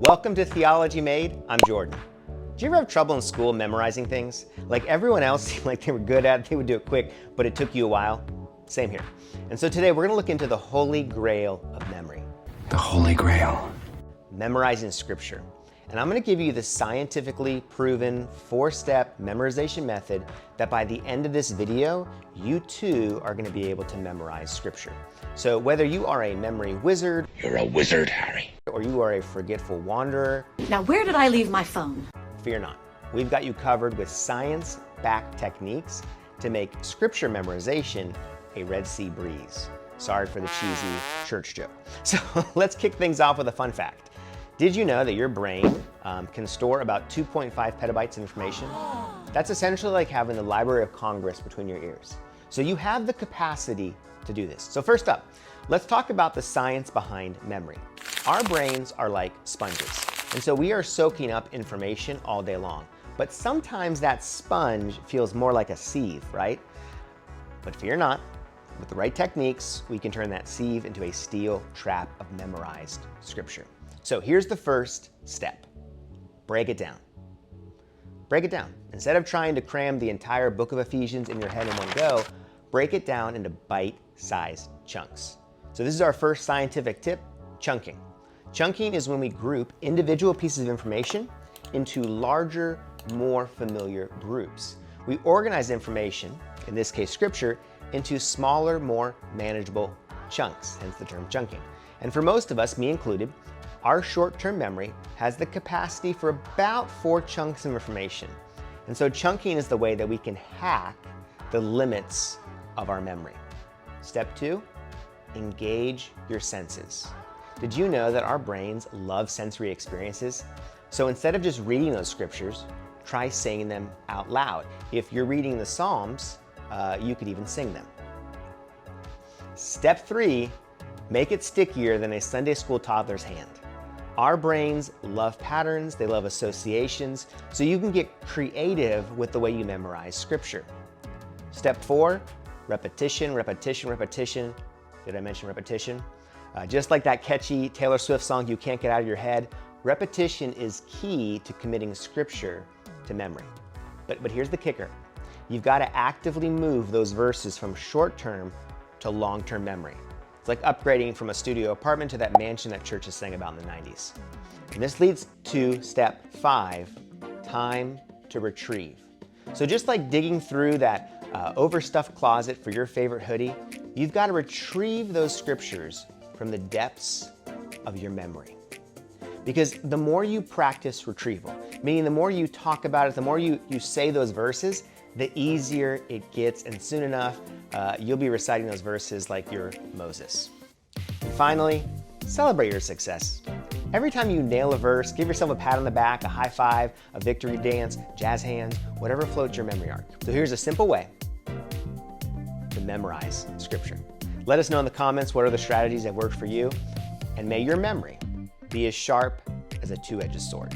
Welcome to Theology Made. I'm Jordan. Did you ever have trouble in school memorizing things? Like everyone else seemed like they were good at it, they would do it quick, but it took you a while? Same here. And so today we're going to look into the holy grail of memory. The Holy Grail. Memorizing scripture. And I'm going to give you the scientifically proven 4-step memorization method that by the end of this video, you too are going to be able to memorize scripture. So whether you are a memory wizard, You're a wizard, Harry. or you are a forgetful wanderer, Now, where did I leave my phone? fear not. We've got you covered with science-backed techniques to make scripture memorization a Red Sea breeze. Sorry for the cheesy church joke. So let's kick things off with a fun fact. Did you know that your brain can store about 2.5 petabytes of information? That's essentially like having the Library of Congress between your ears. So you have the capacity to do this. So first up, let's talk about the science behind memory. Our brains are like sponges, and so we are soaking up information all day long. But sometimes that sponge feels more like a sieve, right? But fear not. With the right techniques, we can turn that sieve into a steel trap of memorized scripture. So here's the first step. Break it down. Break it down. Instead of trying to cram the entire book of Ephesians in your head in one go, break it down into bite-sized chunks. So this is our first scientific tip, chunking. Chunking is when we group individual pieces of information into larger, more familiar groups. We organize information, in this case scripture, into smaller, more manageable chunks, hence the term chunking. And for most of us, me included, our short-term memory has the capacity for about 4 chunks of information. And so chunking is the way that we can hack the limits of our memory. Step 2, engage your senses. Did you know that our brains love sensory experiences? So instead of just reading those scriptures, try saying them out loud. If you're reading the Psalms, you could even sing them. Step 3, make it stickier than a Sunday school toddler's hand. Our brains love patterns, they love associations, so you can get creative with the way you memorize scripture. Step 4, repetition, repetition, repetition. Did I mention repetition? Just like that catchy Taylor Swift song, You Can't Get Out of Your Head, repetition is key to committing scripture to memory. But here's the kicker. You've got to actively move those verses from short-term to long-term memory. It's like upgrading from a studio apartment to that mansion that churches sang about in the 90s. And this leads to step 5, time to retrieve. So just like digging through that overstuffed closet for your favorite hoodie, you've got to retrieve those scriptures from the depths of your memory. Because the more you practice retrieval, meaning the more you talk about it, the more you say those verses, the easier it gets, and soon enough, you'll be reciting those verses like you're Moses. And finally, celebrate your success. Every time you nail a verse, give yourself a pat on the back, a high five, a victory dance, jazz hands, whatever floats your memory arc. So here's a simple way to memorize scripture. Let us know in the comments what are the strategies that work for you, and may your memory be as sharp as a 2-edged sword.